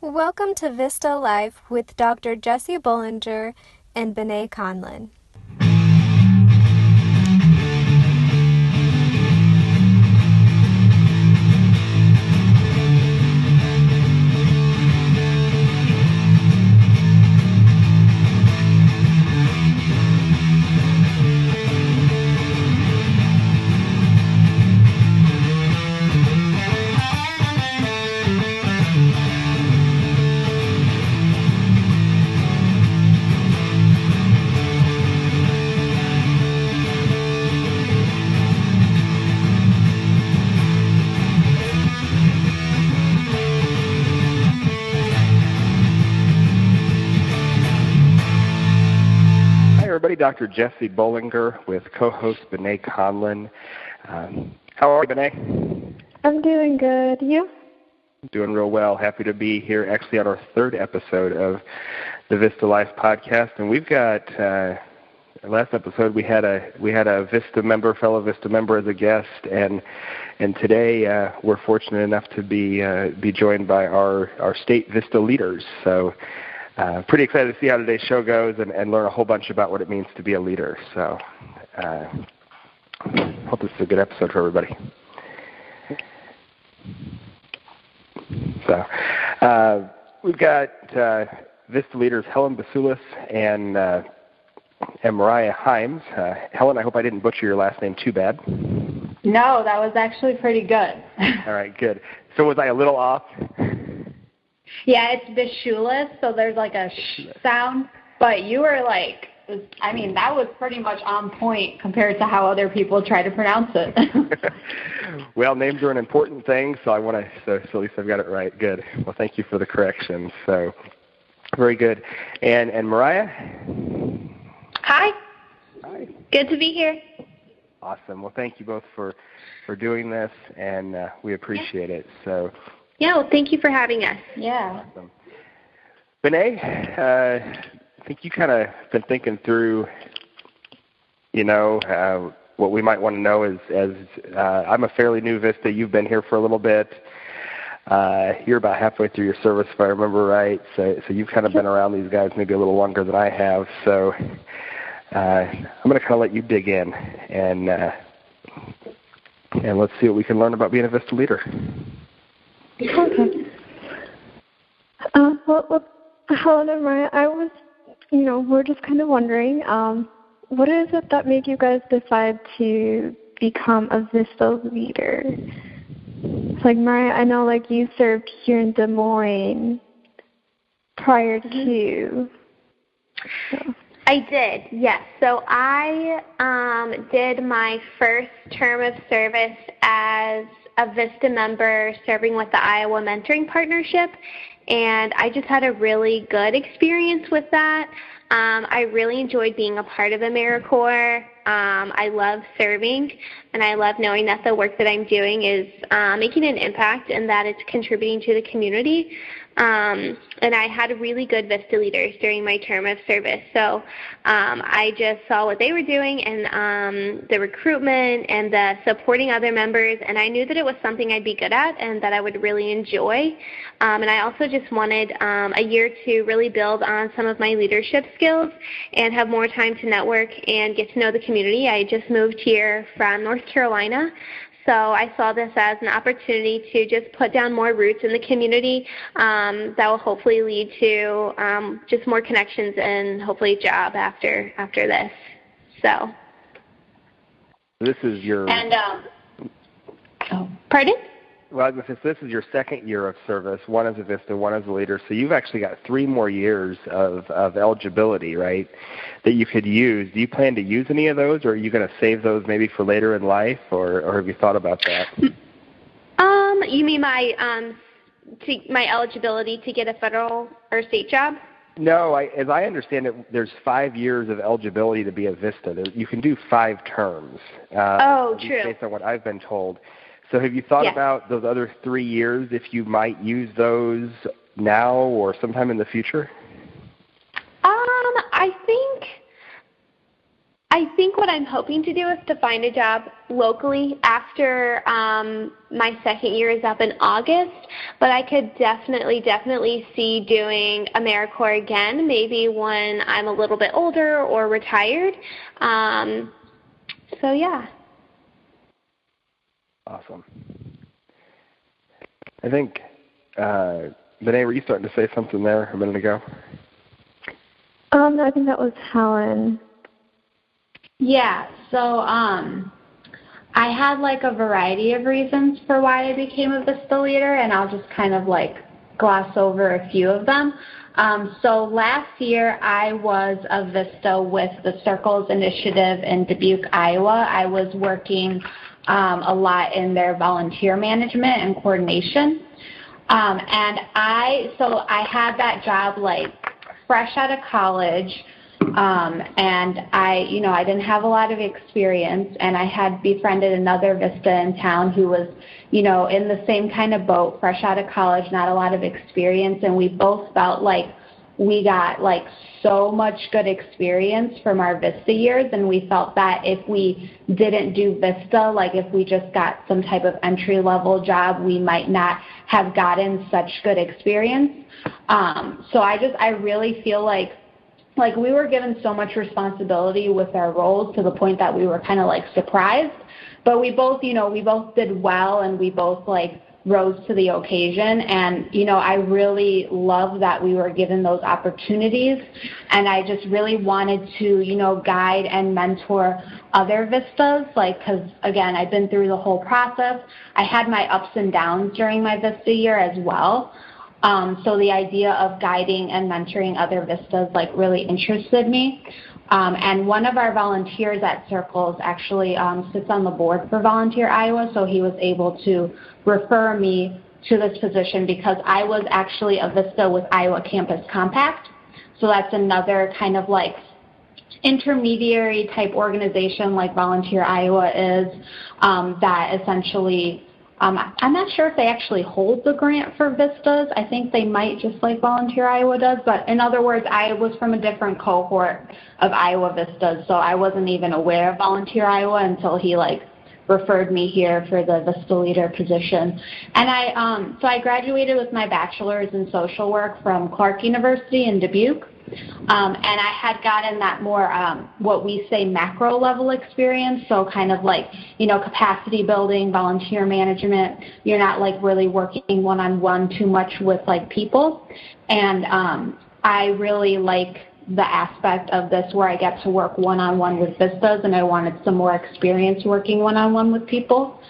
Welcome to Vista Live with Dr. Jesse Bollinger and B'nai Conlon. Dr. Jesse Bollinger with co-host B'nai Conlon. How are you, B'nai? I'm doing good. You? Doing real well. Happy to be here actually on our third episode of the Vista Life podcast. And we've got, last episode we had a Vista member, fellow Vista member as a guest. And today we're fortunate enough to be joined by our state Vista leaders. So pretty excited to see how today's show goes and learn a whole bunch about what it means to be a leader. So hope this is a good episode for everybody. So we've got Vista leaders Helen Basulis and Mariah Himes. Helen, I hope I didn't butcher your last name too bad. No, that was actually pretty good. All right, good. So was I a little off? Yeah, it's Bishulis, so there's like a sh sound, but you were like, I mean, that was pretty much on point compared to how other people try to pronounce it. Well, names are an important thing, so I want to, so at least I've got it right. Good. Well, thank you for the correction. So, very good. And Mariah? Hi. Hi. Good to be here. Awesome. Well, thank you both for doing this, and we appreciate it. So. Yeah, well, thank you for having us. Yeah. Awesome. B'nai, I think you kind of been thinking through, what we might want to know as I'm a fairly new Vista. You've been here for a little bit. You're about halfway through your service, if I remember right. So you've kind of been around these guys maybe a little longer than I have. So I'm going to kind of let you dig in and let's see what we can learn about being a Vista leader. Okay. Well, Helen and Mariah, I was, we're just kind of wondering, what is it that made you guys decide to become a Vista leader? Like, Mariah, I know, you served here in Des Moines prior to. So. I did, yes. So I did my first term of service as a Vista member serving with the Iowa Mentoring Partnership, and I just had a really good experience with that. I really enjoyed being a part of AmeriCorps. I love serving, and I love knowing that the work that I'm doing is making an impact and that it's contributing to the community. And I had really good Vista leaders during my term of service. So I just saw what they were doing and the recruitment and the supporting other members, and I knew that it was something I'd be good at and that I would really enjoy. And I also just wanted a year to really build on some of my leadership skills and have more time to network and get to know the community. I just moved here from North Carolina. So I saw this as an opportunity to just put down more roots in the community that will hopefully lead to just more connections and hopefully a job after this. So. This is your. And pardon? Well, this is your second year of service, one as a Vista, one as a leader. So you've actually got 3 more years of eligibility, right, that you could use. Do you plan to use any of those, or are you going to save those maybe for later in life, or have you thought about that? You mean my eligibility to get a federal or state job? No, as I understand it, there's 5 years of eligibility to be a Vista. You can do 5 terms. True. Based on what I've been told. So have you thought about those other 3 years, if you might use those now or sometime in the future? I think what I'm hoping to do is to find a job locally after my second year is up in August, but I could definitely see doing AmeriCorps again, maybe when I'm a little bit older or retired. So yeah. Awesome. I think, Bené, were you starting to say something there a minute ago? I think that was Helen. Yeah, so I had like a variety of reasons for why I became a VISTA leader, and I'll just kind of like gloss over a few of them. So last year I was a VISTA with the Circles Initiative in Dubuque, Iowa. I was working a lot in their volunteer management and coordination. And I had that job like fresh out of college. And I didn't have a lot of experience, and I had befriended another VISTA in town who was, in the same kind of boat, fresh out of college, not a lot of experience, and we both felt like we got like so much good experience from our VISTA years, and we felt that if we didn't do VISTA, like if we just got some type of entry-level job, we might not have gotten such good experience. So I really feel like we were given so much responsibility with our roles to the point that we were kind of like surprised, but we both did well, and we both like rose to the occasion. And I really love that we were given those opportunities, and I just really wanted to guide and mentor other VISTAs, because again, I've been through the whole process. I had my ups and downs during my VISTA year as well. So the idea of guiding and mentoring other VISTAs really interested me. And one of our volunteers at Circles actually sits on the board for Volunteer Iowa, so he was able to refer me to this position because I was actually a VISTA with Iowa Campus Compact. So that's another kind of intermediary type organization like Volunteer Iowa is, that essentially I'm not sure if they actually hold the grant for VISTAs. I think they might, just like Volunteer Iowa does. But in other words, I was from a different cohort of Iowa VISTAs, so I wasn't even aware of Volunteer Iowa until he referred me here for the VISTA leader position. And so I graduated with my bachelor's in social work from Clark University in Dubuque. And I had gotten that more, what we say, macro level experience. So kind of capacity building, volunteer management. You're not really working one-on-one too much with people. And I really like the aspect of this where I get to work one-on-one with VISTAs, and I wanted some more experience working one-on-one with people.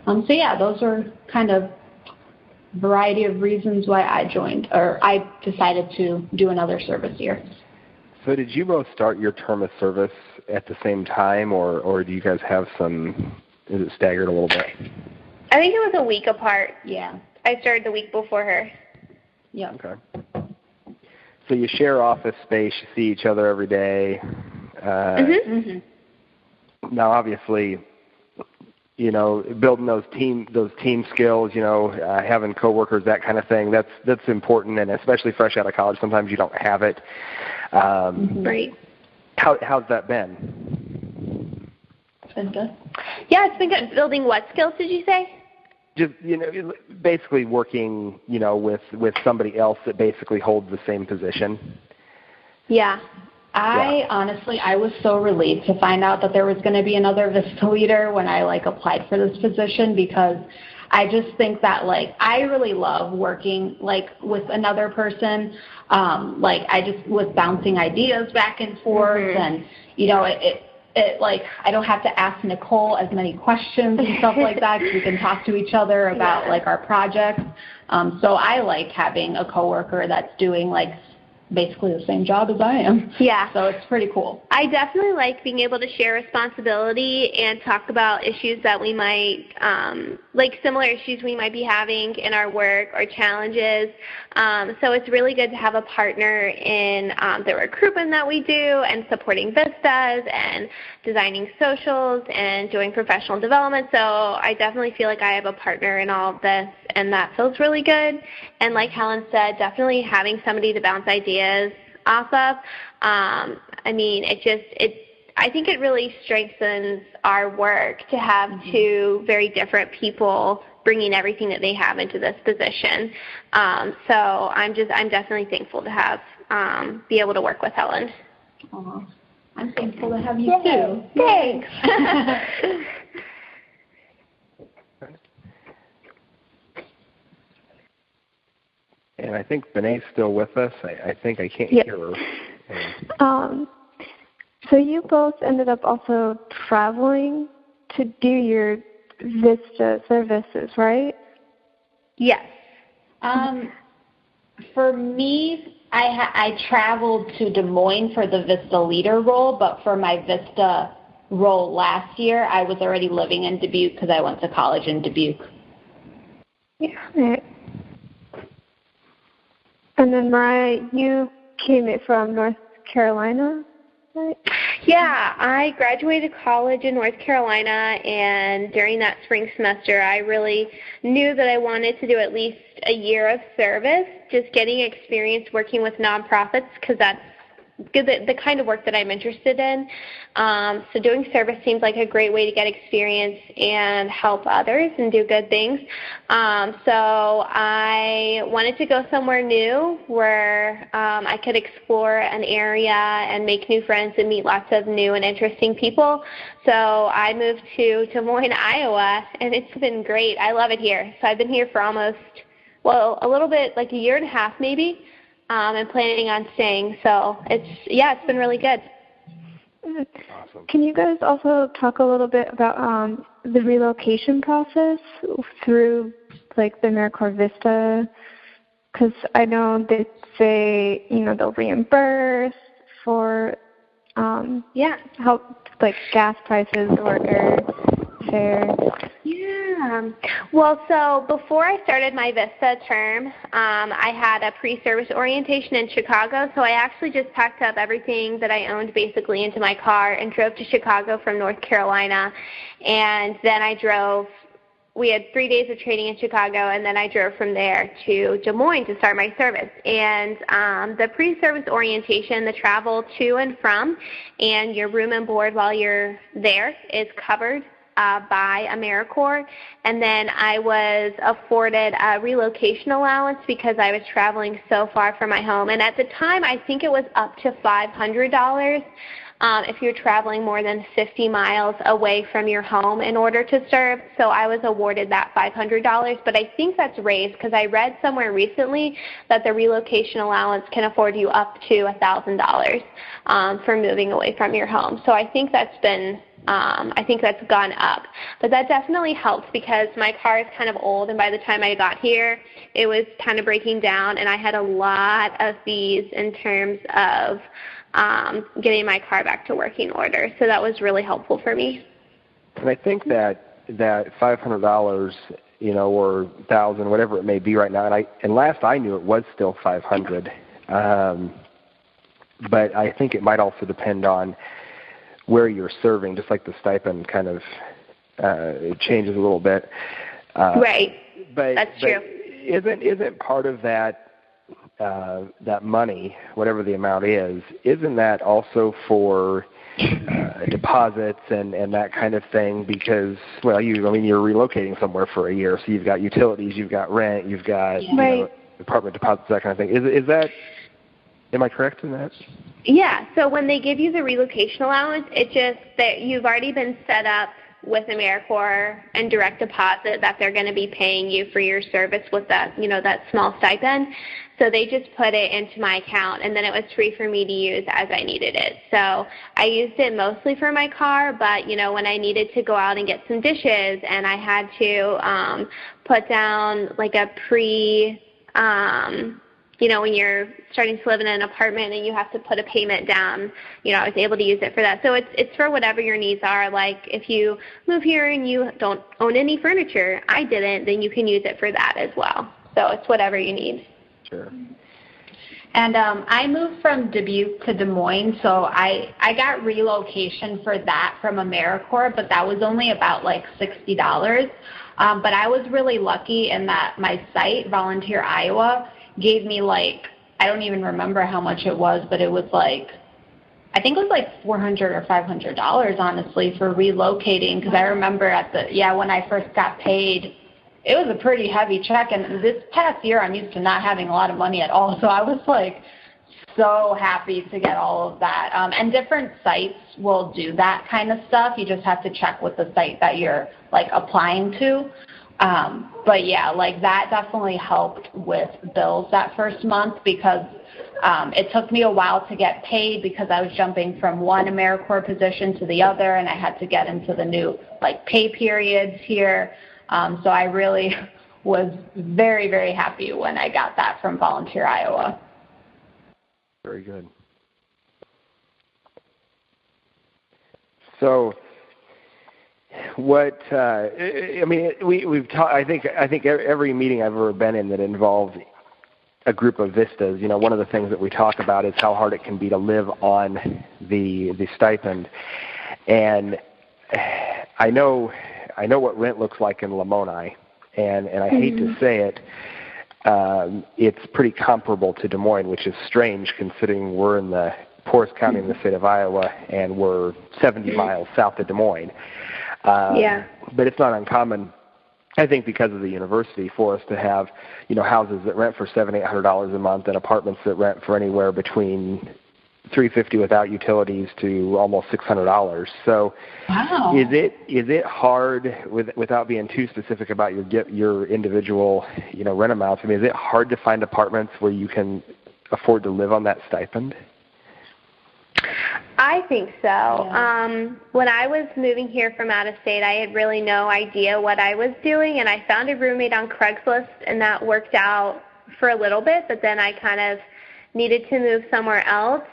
So yeah, those are kind of variety of reasons why I joined, or I decided to do another service year. So did you both start your term of service at the same time, or do you guys have is it staggered a little bit? I think it was a week apart. Yeah. I started the week before her. Yeah. Okay. So you share office space, you see each other every day. Now obviously, building those team skills, having coworkers, that kind of thing, that's important, and especially fresh out of college, sometimes you don't have it. Right. How's that been? It's been good. Yeah, it's been good. Building what skills did you say? Just basically working, with somebody else that basically holds the same position. Yeah. Honestly, I was so relieved to find out that there was going to be another VISTA leader when I applied for this position, because I just think that I really love working with another person. I just was bouncing ideas back and forth, and I don't have to ask Nicole as many questions and stuff like that, because we can talk to each other about our projects. So I like having a coworker that's doing basically the same job as I am. Yeah. So it's pretty cool. I definitely like being able to share responsibility and talk about issues that we might, similar issues we might be having in our work or challenges. So it's really good to have a partner in the recruitment that we do, and supporting VISTAs and designing socials and doing professional development. So I definitely feel like I have a partner in all of this, and that feels really good. And like Helen said, definitely having somebody to bounce ideas off of. I think it really strengthens our work to have two very different people bringing everything that they have into this position. So I'm definitely thankful to have be able to work with Helen. Aww. I'm thankful to have you too. Thanks. And I think Bené's still with us. I think I can't hear her. So you both ended up also traveling to do your VISTA services, right? Yes. For me, I traveled to Des Moines for the VISTA leader role, but for my VISTA role last year, I was already living in Dubuque because I went to college in Dubuque. Yeah. Right. And then Mariah, you came from North Carolina, right? Yeah, I graduated college in North Carolina, and during that spring semester, I really knew that I wanted to do at least a year of service, just getting experience working with nonprofits, because that's the kind of work that I'm interested in. So doing service seems like a great way to get experience and help others and do good things. So I wanted to go somewhere new where I could explore an area and make new friends and meet lots of new and interesting people. So I moved to Des Moines, Iowa, and it's been great. I love it here. So I've been here for almost, a little bit, like a year and a half maybe. And planning on staying. So it's been really good. Awesome. Can you guys also talk a little bit about the relocation process through like the AmeriCorps Vista? Because I know they say, they'll reimburse for help like gas prices or airfare. Yeah. Well, so before I started my VISTA term, I had a pre-service orientation in Chicago, so I actually just packed up everything that I owned basically into my car and drove to Chicago from North Carolina, and then we had 3 days of training in Chicago, and then I drove from there to Des Moines to start my service. And the pre-service orientation, the travel to and from, and your room and board while you're there is covered by AmeriCorps, and then I was afforded a relocation allowance because I was traveling so far from my home. And at the time, I think it was up to $500 if you're traveling more than 50 miles away from your home in order to serve. So I was awarded that $500, but I think that's raised because I read somewhere recently that the relocation allowance can afford you up to $1,000 for moving away from your home. So I think that's gone up. But that definitely helped because my car is kind of old, and by the time I got here, it was kind of breaking down, and I had a lot of fees in terms of getting my car back to working order. So that was really helpful for me. And I think that $500, or $1,000, whatever it may be right now, and last I knew it was still $500. But I think it might also depend on where you're serving, just like the stipend kind of it changes a little bit. Right. That's true. Isn't part of that money, whatever the amount is, isn't that also for deposits and that kind of thing? Because you're relocating somewhere for a year, so you've got utilities, you've got rent, you've got apartment deposits, that kind of thing. Is that? Am I correct in that? Yeah, so when they give you the relocation allowance, it's just that you've already been set up with AmeriCorps and direct deposit that they're going to be paying you for your service with that, that small stipend. So they just put it into my account, and then it was free for me to use as I needed it. So I used it mostly for my car, but, when I needed to go out and get some dishes and I had to put down like a when you're starting to live in an apartment and you have to put a payment down, I was able to use it for that. So it's for whatever your needs are. Like if you move here and you don't own any furniture, I didn't, then you can use it for that as well. So it's whatever you need. Sure. And I moved from Dubuque to Des Moines, so I got relocation for that from AmeriCorps, but that was only about like $60. But I was really lucky in that my site, Volunteer Iowa, gave me I don't even remember how much it was, but it was I think it was like $400 or $500, honestly, for relocating. Because I remember when I first got paid, it was a pretty heavy check. And this past year, I'm used to not having a lot of money at all. So I was like so happy to get all of that. And different sites will do that kind of stuff. You just have to check with the site that you're like applying to. But yeah, like that definitely helped with bills that first month because it took me a while to get paid because I was jumping from one AmeriCorps position to the other, and I had to get into the new like pay periods here. So I really was very, very happy when I got that from Volunteer Iowa. Very good. So, what we've talked. I think every meeting I've ever been in that involved a group of Vistas, one of the things that we talk about is how hard it can be to live on the stipend, and I know what rent looks like in Lamoni, and I hate to say it. It's pretty comparable to Des Moines, which is strange considering we're in the poorest county in the state of Iowa and we're 70 miles south of Des Moines. But it's not uncommon, I think, because of the university, for us to have, houses that rent for $700-800 a month and apartments that rent for anywhere between $350 without utilities to almost $600. So, wow. Is it hard, without being too specific about your individual rent amounts? I mean, is it hard to find apartments where you can afford to live on that stipend? I think so. Yeah. When I was moving here from out of state, I had really no idea what I was doing, and I found a roommate on Craigslist, and that worked out for a little bit, but then I kind of needed to move somewhere else,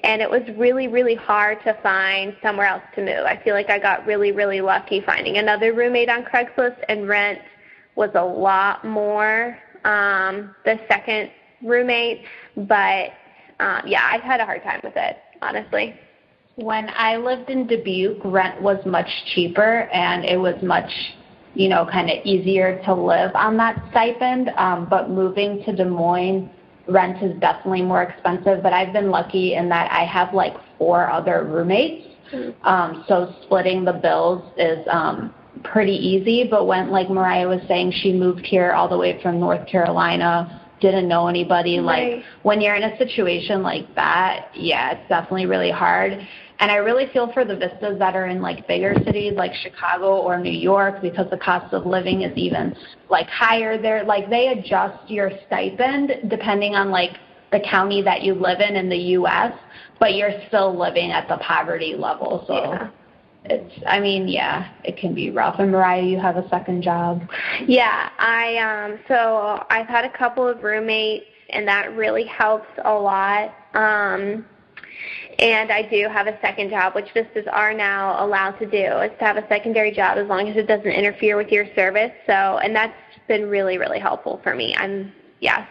and it was really, really hard to find somewhere else to move. I feel like I got really, really lucky finding another roommate on Craigslist, and rent was a lot more the second roommate, but I've had a hard time with it, honestly. When I lived in Dubuque, rent was much cheaper, and it was much, kind of easier to live on that stipend, but moving to Des Moines, rent is definitely more expensive, but I've been lucky in that I have like 4 other roommates, so splitting the bills is pretty easy. But when, like Mariah was saying, she moved here all the way from North Carolina, didn't know anybody, like when you're in a situation like that, it's definitely really hard. And I really feel for the Vistas that are in like bigger cities like Chicago or New York, because the cost of living is even like higher there. Like they adjust your stipend depending on like the county that you live in the U.S., but you're still living at the poverty level. So it can be rough. And Mariah, you have a second job. Yeah, so I've had a couple of roommates, and that really helps a lot. And I do have a second job, which Vistas are now allowed to do, is to have a secondary job as long as it doesn't interfere with your service. So, and that's been really, really helpful for me.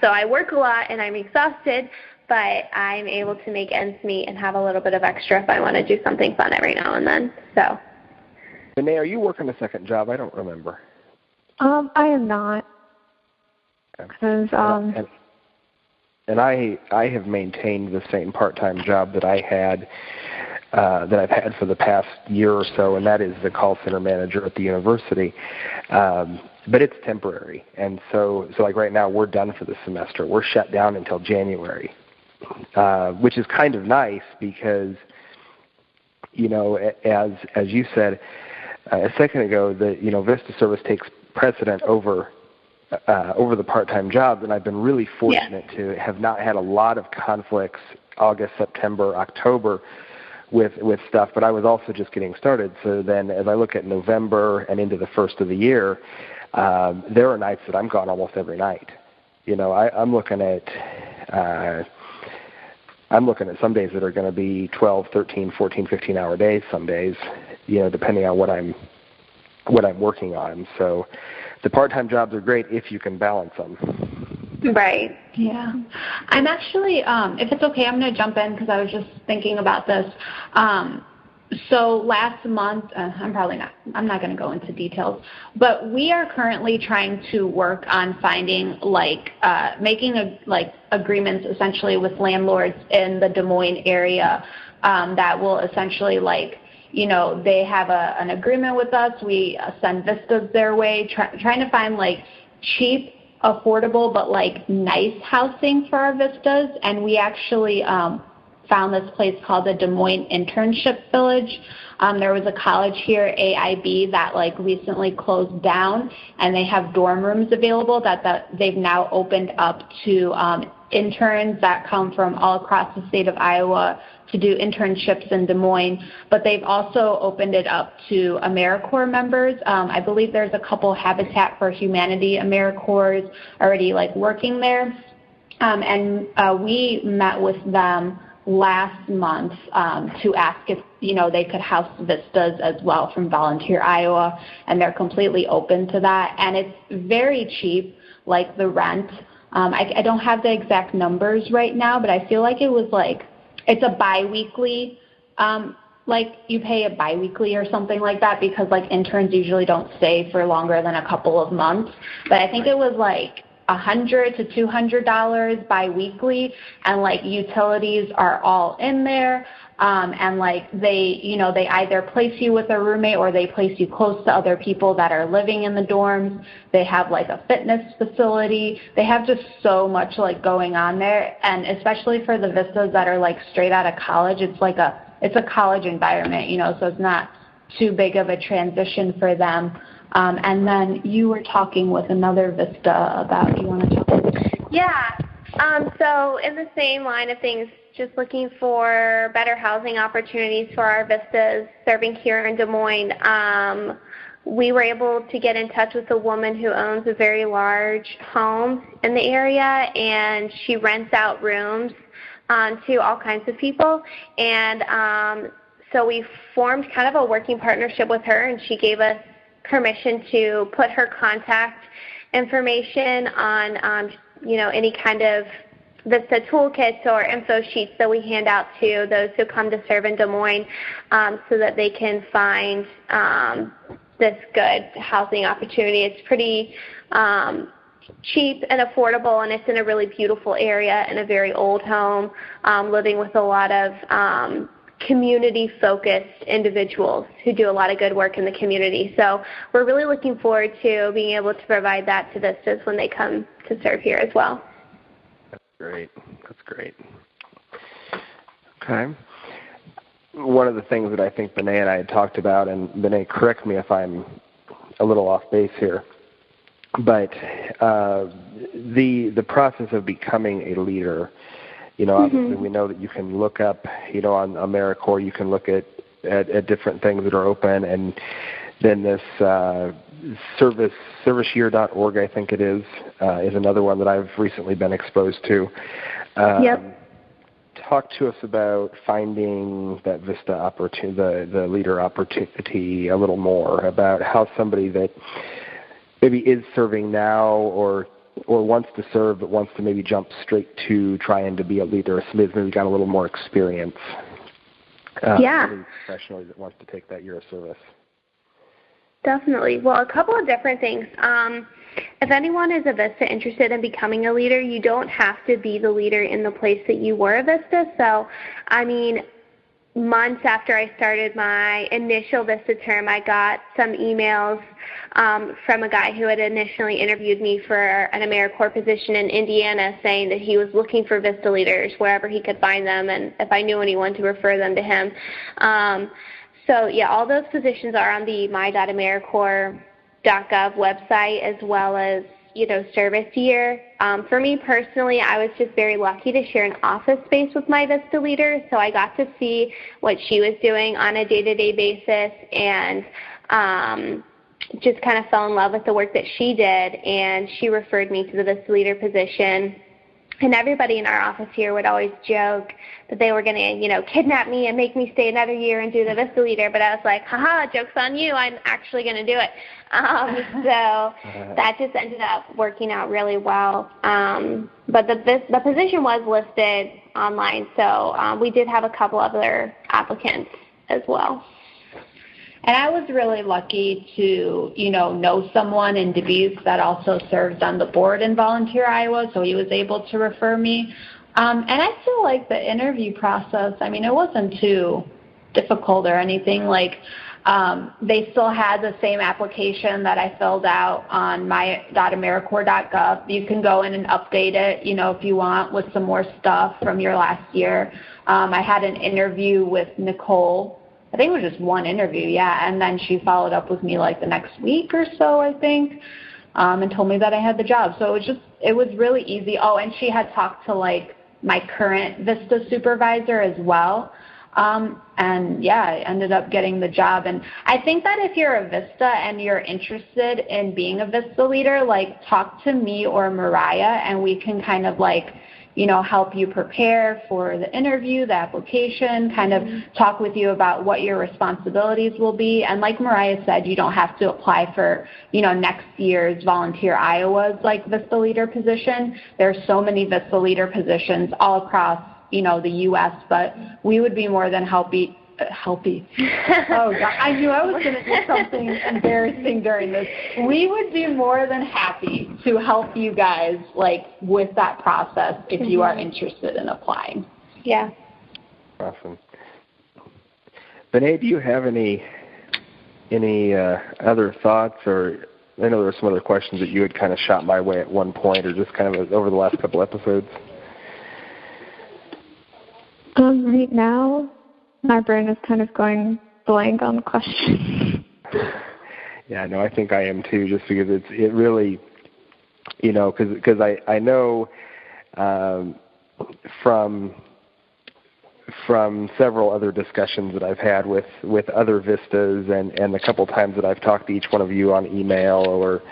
So I work a lot and I'm exhausted, but I'm able to make ends meet and have a little bit of extra if I want to do something fun every now and then. So. Renee, are you working a second job? I don't remember. I am not. Because And I have maintained the same part-time job that I've had for the past year or so, and that is the call center manager at the university. But it's temporary, and so like right now we're done for the semester. We're shut down until January, which is kind of nice because, as you said a second ago, the Vista service takes precedent over the part-time jobs, and I've been really fortunate to have not had a lot of conflicts August, September, October with stuff, but I was also just getting started. So then as I look at November and into the first of the year, there are nights that I'm gone almost every night. I'm looking at some days that are going to be 12, 13, 14, 15-hour days some days, depending on what I'm working on. So the part-time jobs are great if you can balance them. Right. Yeah. I'm actually, if it's okay, I'm going to jump in because I was just thinking about this. So last month, I'm not going to go into details, but we are currently trying to work on finding making agreements essentially with landlords in the Des Moines area that will essentially they have an agreement with us. We send vistas their way, trying to find cheap, affordable, but nice housing for our vistas. And we actually found this place called the Des Moines Internship Village. There was a college here, AIB, that recently closed down, and they have dorm rooms available that they've now opened up to interns that come from all across the state of Iowa to do internships in Des Moines. But they've also opened it up to AmeriCorps members. I believe there's a couple Habitat for Humanity AmeriCorps already working there. And we met with them last month to ask if they could house vistas as well from Volunteer Iowa, and they're completely open to that. And it's very cheap, the rent. I don't have the exact numbers right now, but I feel like it was it's a biweekly, you pay it biweekly or something like that, because interns usually don't stay for longer than a couple of months. But I think it was $100 to $200 biweekly, and utilities are all in there, and they either place you with a roommate or they place you close to other people that are living in the dorms. They have a fitness facility. They have just so much going on there, and especially for the vistas that are straight out of college, it's a college environment, so it's not too big of a transition for them. And then you were talking with another Vista about, you want to talk about? Yeah. So in the same line of things, just looking for better housing opportunities for our Vistas serving here in Des Moines, we were able to get in touch with a woman who owns a very large home in the area, and she rents out rooms to all kinds of people. And so we formed kind of a working partnership with her, and she gave us permission to put her contact information on any kind of Vista toolkits or info sheets that we hand out to those who come to serve in Des Moines, so that they can find this good housing opportunity. It's pretty cheap and affordable, and it's in a really beautiful area in a very old home, living with a lot of community-focused individuals who do a lot of good work in the community. So we're really looking forward to being able to provide that to Vistas when they come to serve here as well. That's great. That's great. Okay. One of the things that I think Bené and I had talked about, and Bené, correct me if I'm a little off base here, but the process of becoming a leader, obviously we know that you can look up, on AmeriCorps, you can look at different things that are open, and then this serviceyear.org, I think it is another one that I've recently been exposed to. Yep. Talk to us about finding that Vista opportunity, the leader opportunity, a little more about how somebody that maybe is serving now or wants to serve but wants to maybe jump straight to trying to be a leader, somebody's maybe got a little more experience. Somebody professionally that wants to take that year of service. Definitely. Well, a couple of different things. If anyone is a Vista interested in becoming a leader, you don't have to be the leader in the place that you were a Vista. So, months after I started my initial Vista term, I got some emails from a guy who had initially interviewed me for an AmeriCorps position in Indiana, saying that he was looking for Vista leaders wherever he could find them, and if I knew anyone, to refer them to him. So, all those positions are on the my.americorps.gov website, as well as, service year. For me personally, I was just very lucky to share an office space with my Vista leader, so I got to see what she was doing on a day-to-day basis, and just kind of fell in love with the work that she did, and she referred me to the Vista leader position. And everybody in our office here would always joke that they were going to, kidnap me and make me stay another year and do the Vista leader. But I was like, haha, joke's on you. I'm actually going to do it. So that just ended up working out really well. But the position was listed online, so we did have a couple other applicants as well. And I was really lucky to, know someone in DeBees that also serves on the board in Volunteer Iowa, so he was able to refer me. And I feel like the interview process, it wasn't too difficult or anything. They still had the same application that I filled out on my.americorps.gov. You can go in and update it, if you want, with some more stuff from your last year. I had an interview with Nicole. I think it was just one interview, yeah, and then she followed up with me the next week or so, I think, and told me that I had the job. So it was really easy. Oh, and she had talked to my current VISTA supervisor as well. And yeah, I ended up getting the job. And I think that if you're a VISTA and you're interested in being a VISTA leader, talk to me or Mariah, and we can kind of help you prepare for the interview, the application, kind of talk with you about what your responsibilities will be. And like Mariah said, you don't have to apply for, next year's Volunteer Iowa's VISTA leader position. There's so many VISTA leader positions all across, the U.S., but we would be more than happy. Oh, God. I knew I was going to do something embarrassing during this. We would be more than happy to help you guys, with that process if you are interested in applying. Yeah. Awesome. Bené, do you have any other thoughts, or I know there were some other questions that you had kind of shot my way at one point, or just kind of over the last couple episodes? Right now, my brain is kind of going blank on the question. Yeah, no, I think I am too, just because it really, because I know from several other discussions that I've had with other Vistas and the couple times that I've talked to each one of you on email or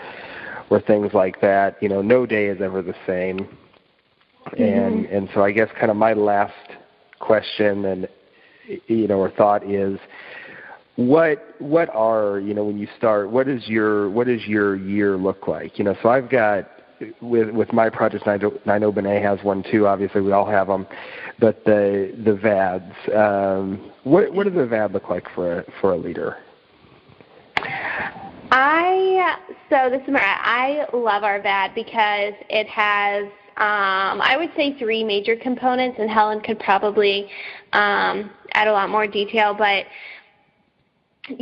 things like that, no day is ever the same. And so I guess kind of my last question and or thought is, what are, when you start, what does your year look like? So I've got with my projects, and I know Bené has one too. Obviously, we all have them, but the VADs. What does a VAD look like for a leader? So this is Mariah. I love our VAD because it has, I would say, 3 major components, and Helen could probably add a lot more detail, but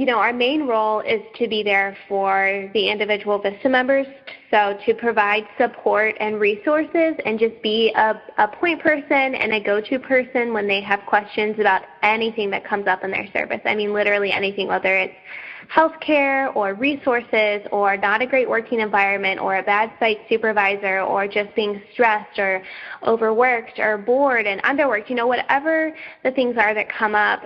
our main role is to be there for the individual VISTA members, so to provide support and resources and just be a point person and a go-to person when they have questions about anything that comes up in their service. Literally anything, whether it's healthcare or resources or not a great working environment or a bad site supervisor or just being stressed or overworked or bored and underworked, whatever the things are that come up,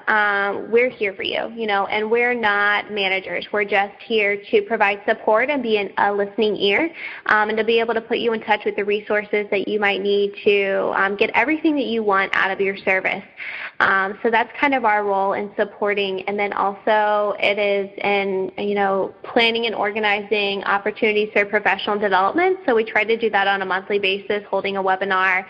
we're here for you, and we're not managers. We're just here to provide support and be a listening ear, and to be able to put you in touch with the resources that you might need to get everything that you want out of your service. So that's kind of our role in supporting, and then also it is in, planning and organizing opportunities for professional development. So we try to do that on a monthly basis, holding a webinar,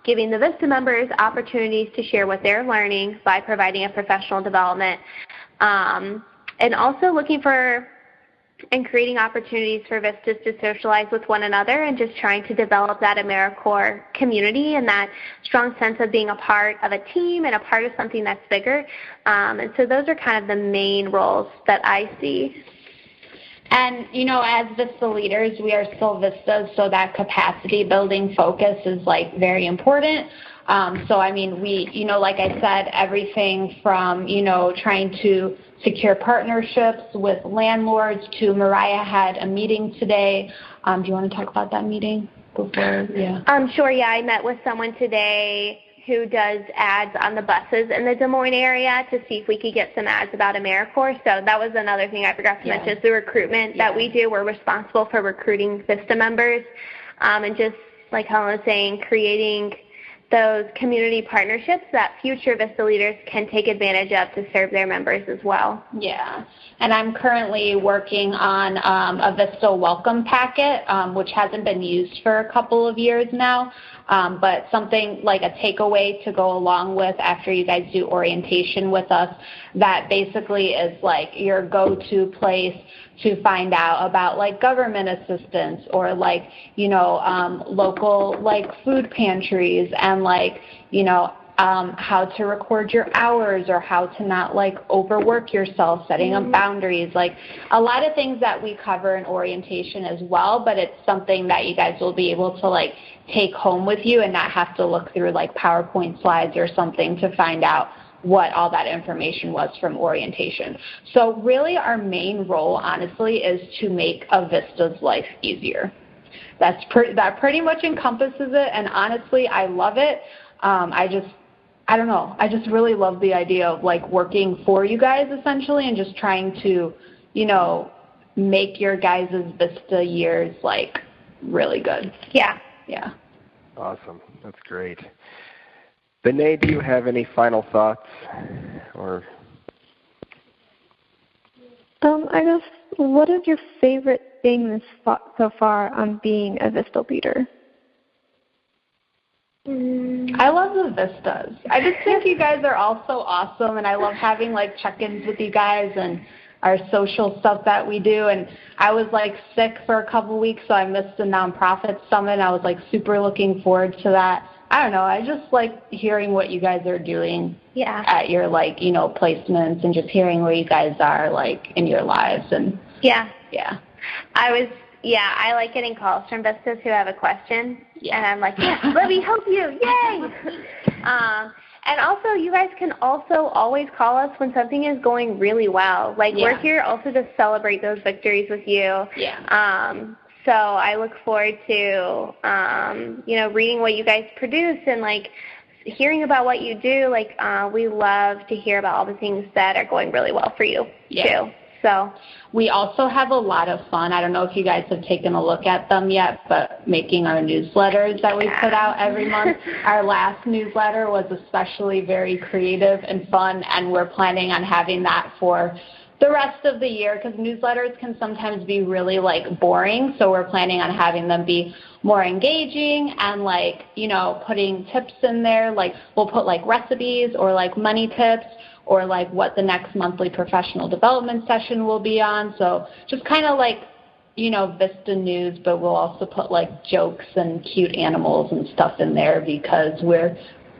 giving the VISTA members opportunities to share what they're learning by providing a professional development, and also looking for and creating opportunities for Vistas to socialize with one another and just trying to develop that AmeriCorps community and that strong sense of being a part of a team and a part of something that's bigger. And so those are kind of the main roles that I see. And, as VISTA leaders, we are still Vistas, so that capacity building focus is, very important. We, like I said, everything from, trying to secure partnerships with landlords to Mariah had a meeting today. Do you want to talk about that meeting before? Yeah. Sure, yeah. I met with someone today who does ads on the buses in the Des Moines area to see if we could get some ads about AmeriCorps. So that was another thing I forgot to mention is the recruitment that we do. We're responsible for recruiting VISTA members, and just like Helen was saying, creating those community partnerships that future VISTA leaders can take advantage of to serve their members as well. Yeah, and I'm currently working on a VISTA welcome packet, which hasn't been used for a couple of years now. but something like a takeaway to go along with after you guys do orientation with us that basically is like your go-to place to find out about like government assistance or like, local like food pantries and like, how to record your hours or how to not like overwork yourself, setting up boundaries, like a lot of things that we cover in orientation as well, but it's something that you guys will be able to like take home with you and not have to look through like PowerPoint slides or something to find out what all that information was from orientation. So really our main role, honestly, is to make a VISTA's life easier. That pretty much encompasses it, and honestly, I love it. I don't know. I just really love the idea of like working for you guys essentially and just trying to, make your guys' VISTA years like really good. Yeah. Yeah. Awesome. That's great. Bené, do you have any final thoughts? Or I guess, what is your favorite thing so far on being a VISTA leader? I love the VISTAs. I just think you guys are all so awesome, and I love having like check-ins with you guys and our social stuff that we do. And I was like sick for a couple weeks, so I missed the nonprofit summit. I was like super looking forward to that. I don't know. I just like hearing what you guys are doing at your like, placements and just hearing where you guys are like in your lives. And yeah. Yeah. I like getting calls from VISTAs who have a question, and I'm like, let me help you, yay! And also, you guys can also always call us when something is going really well. Like, we're here also to celebrate those victories with you. Yeah. So I look forward to, reading what you guys produce and, like, hearing about what you do. Like, we love to hear about all the things that are going really well for you, too. So we also have a lot of fun. I don't know if you guys have taken a look at them yet, but making our newsletters that we put out every month. Our last newsletter was especially very creative and fun, and we're planning on having that for the rest of the year because newsletters can sometimes be really like boring. So we're planning on having them be more engaging and like, putting tips in there. Like we'll put like recipes or like money tips or like what the next monthly professional development session will be on. So just kind of like, VISTA news, but we'll also put like jokes and cute animals and stuff in there because we're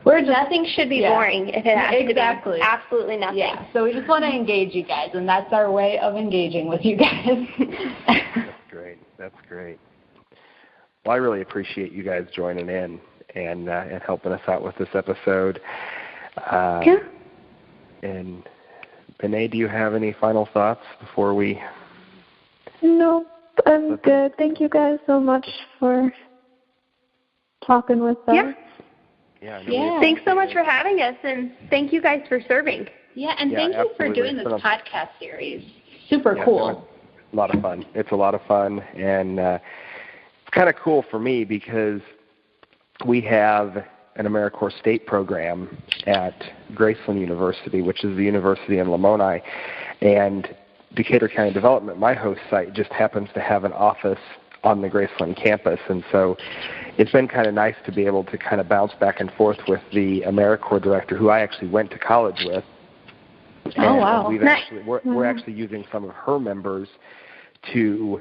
just, nothing should be boring if it has to be. Absolutely nothing. Yeah, so we just want to engage you guys, and that's our way of engaging with you guys. That's great. Well, I really appreciate you guys joining in and helping us out with this episode. And Bené, do you have any final thoughts before we? No, I'm good. Thank you guys so much for talking with us. Yeah. Thanks so much for having us, and thank you guys for serving. Yeah, and thank you for doing this podcast series. Super cool. It's a lot of fun. It's a lot of fun, and it's kind of cool for me because we have an AmeriCorps State program at Graceland University, which is the university in Lamoni, and Decatur County Development, my host site, just happens to have an office on the Graceland campus, and so it's been kind of nice to be able to kind of bounce back and forth with the AmeriCorps director, who I actually went to college with. Oh, wow. We're actually using some of her members to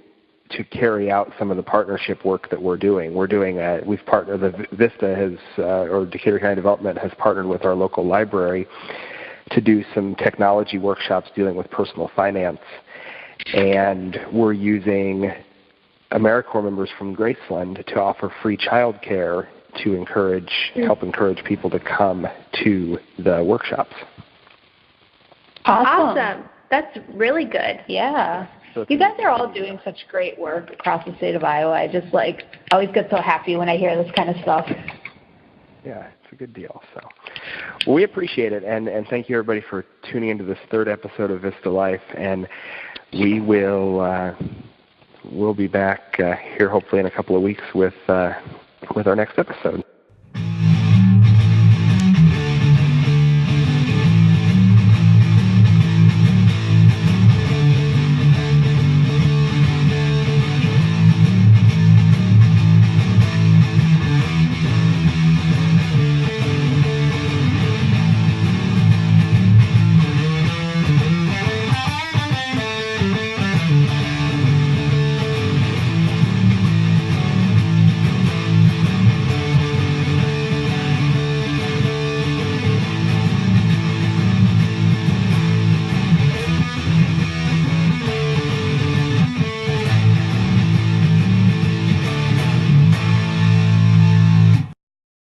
carry out some of the partnership work that we're doing. We've partnered, the VISTA or Decatur County Development has partnered with our local library to do some technology workshops dealing with personal finance. And we're using AmeriCorps members from Graceland to offer free child care to help encourage people to come to the workshops. Awesome. That's really good. Yeah. So you guys are all doing such great work across the state of Iowa. I just always get so happy when I hear this kind of stuff. Yeah, it's a good deal. So well, we appreciate it, and thank you everybody for tuning into this third episode of VISTA Life, and we will we'll be back here hopefully in a couple of weeks with our next episode.